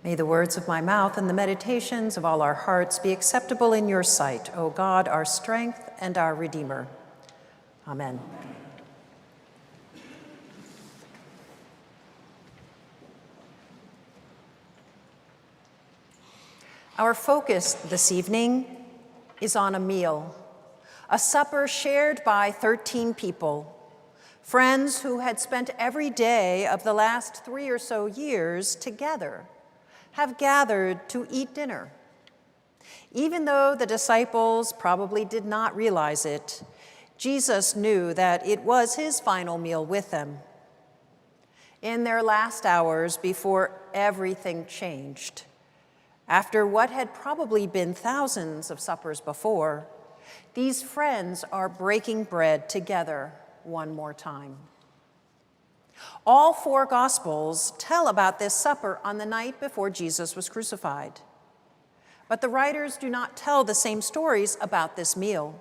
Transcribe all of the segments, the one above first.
May the words of my mouth and the meditations of all our hearts be acceptable in your sight, O God, our strength and our Redeemer. Amen. Our focus this evening is on a meal, a supper shared by 13 people, friends who had spent every day of the last 3 or so years together, have gathered to eat dinner. Even though the disciples probably did not realize it, Jesus knew that it was his final meal with them. In their last hours before everything changed, after what had probably been thousands of suppers before, these friends are breaking bread together one more time. All 4 Gospels tell about this supper on the night before Jesus was crucified. But the writers do not tell the same stories about this meal.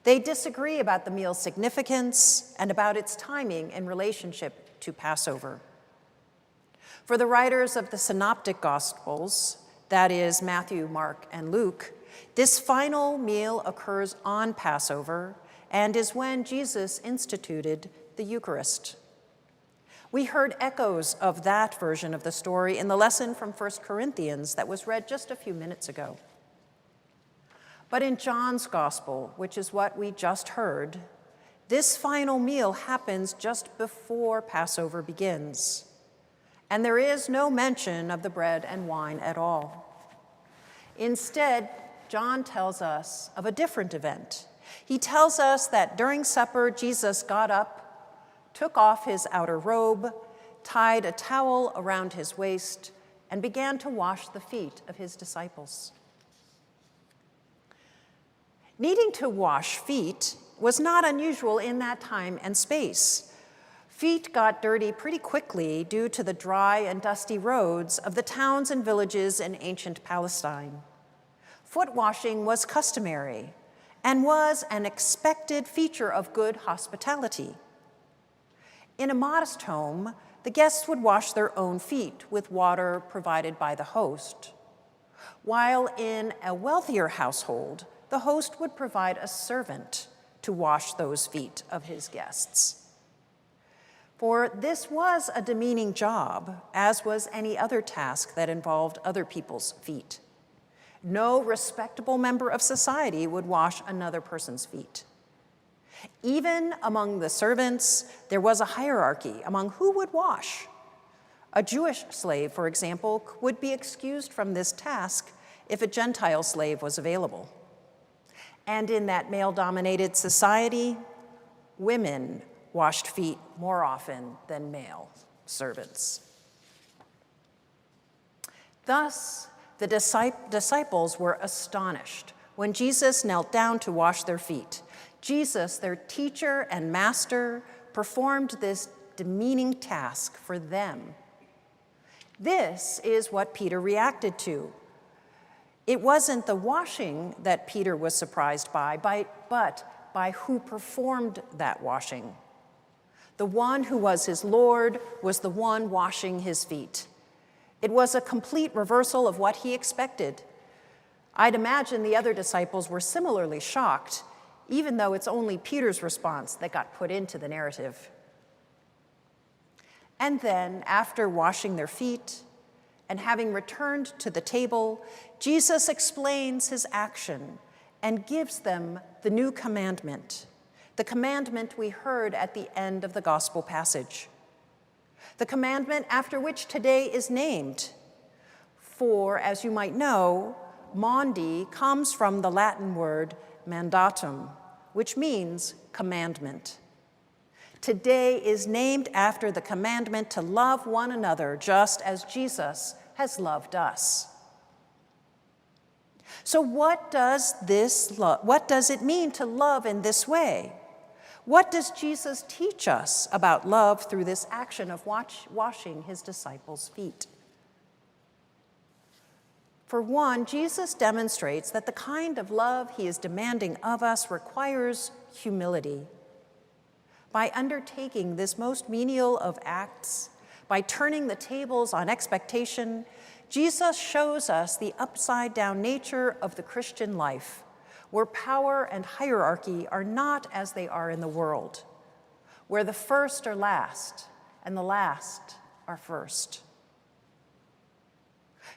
They disagree about the meal's significance and about its timing in relationship to Passover. For the writers of the Synoptic Gospels, that is Matthew, Mark, and Luke, this final meal occurs on Passover and is when Jesus instituted the Eucharist. We heard echoes of that version of the story in the lesson from 1 Corinthians that was read just a few minutes ago. But in John's Gospel, which is what we just heard, this final meal happens just before Passover begins, and there is no mention of the bread and wine at all. Instead, John tells us of a different event. He tells us that during supper, Jesus got up, took off his outer robe, tied a towel around his waist, and began to wash the feet of his disciples. Needing to wash feet was not unusual in that time and space. Feet got dirty pretty quickly due to the dry and dusty roads of the towns and villages in ancient Palestine. Foot washing was customary and was an expected feature of good hospitality. In a modest home, the guests would wash their own feet with water provided by the host, while in a wealthier household, the host would provide a servant to wash those feet of his guests. For this was a demeaning job, as was any other task that involved other people's feet. No respectable member of society would wash another person's feet. Even among the servants, there was a hierarchy among who would wash. A Jewish slave, for example, would be excused from this task if a Gentile slave was available. And in that male-dominated society, women washed feet more often than male servants. Thus, the disciples were astonished when Jesus knelt down to wash their feet. Jesus, their teacher and master, performed this demeaning task for them. This is what Peter reacted to. It wasn't the washing that Peter was surprised by, but by who performed that washing. The one who was his Lord was the one washing his feet. It was a complete reversal of what he expected. I'd imagine the other disciples were similarly shocked, even though it's only Peter's response that got put into the narrative. And then, after washing their feet and having returned to the table, Jesus explains his action and gives them the new commandment, the commandment we heard at the end of the gospel passage, the commandment after which today is named. For, as you might know, Maundy comes from the Latin word mandatum, which means commandment. Today is named after the commandment to love one another just as Jesus has loved us. So what does it mean to love in this way? What does Jesus teach us about love through this action of washing his disciples' feet? For one, Jesus demonstrates that the kind of love he is demanding of us requires humility. By undertaking this most menial of acts, by turning the tables on expectation, Jesus shows us the upside-down nature of the Christian life, where power and hierarchy are not as they are in the world, where the first are last and the last are first.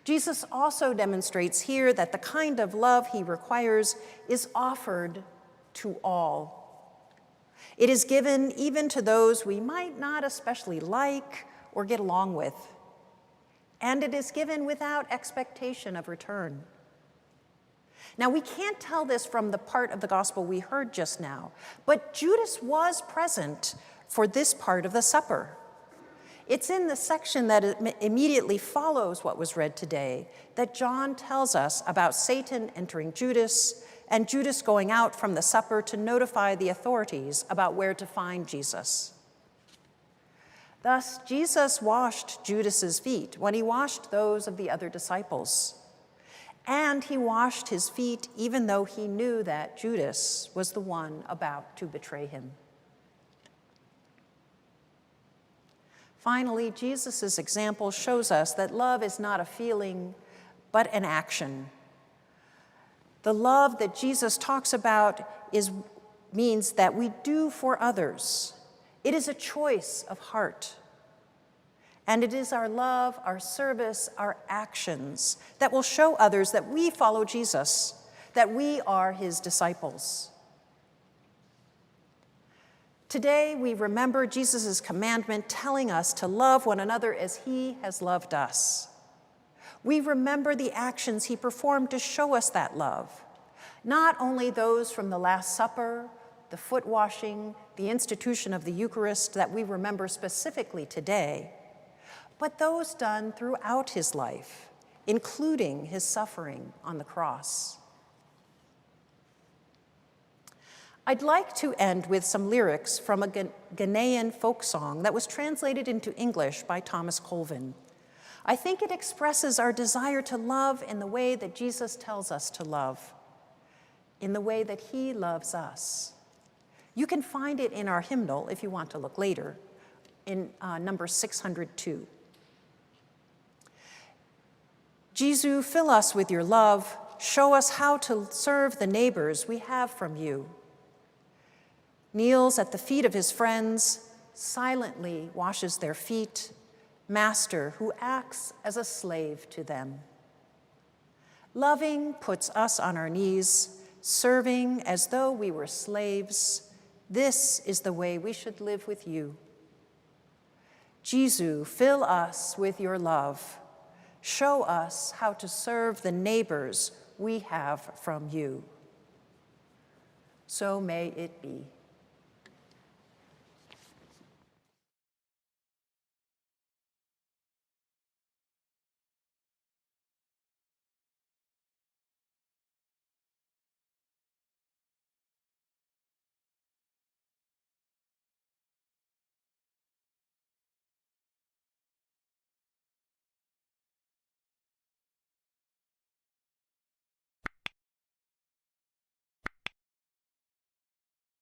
Jesus also demonstrates here that the kind of love he requires is offered to all. It is given even to those we might not especially like or get along with. And it is given without expectation of return. Now, we can't tell this from the part of the gospel we heard just now, but Judas was present for this part of the supper. It's in the section that immediately follows what was read today that John tells us about Satan entering Judas and Judas going out from the supper to notify the authorities about where to find Jesus. Thus, Jesus washed Judas's feet when he washed those of the other disciples. And he washed his feet even though he knew that Judas was the one about to betray him. Finally, Jesus' example shows us that love is not a feeling, but an action. The love that Jesus talks about means that we do for others. It is a choice of heart. And it is our love, our service, our actions that will show others that we follow Jesus, that we are his disciples. Today, we remember Jesus' commandment telling us to love one another as he has loved us. We remember the actions he performed to show us that love, not only those from the Last Supper, the foot washing, the institution of the Eucharist that we remember specifically today, but those done throughout his life, including his suffering on the cross. I'd like to end with some lyrics from a Ghanaian folk song that was translated into English by Thomas Colvin. I think it expresses our desire to love in the way that Jesus tells us to love, in the way that he loves us. You can find it in our hymnal if you want to look later, in number 602. Jesus, fill us with your love. Show us how to serve the neighbors we have from you. Kneels at the feet of his friends, silently washes their feet, master who acts as a slave to them. Loving puts us on our knees, serving as though we were slaves. This is the way we should live with you. Jesus, fill us with your love. Show us how to serve the neighbors we have from you. So may it be.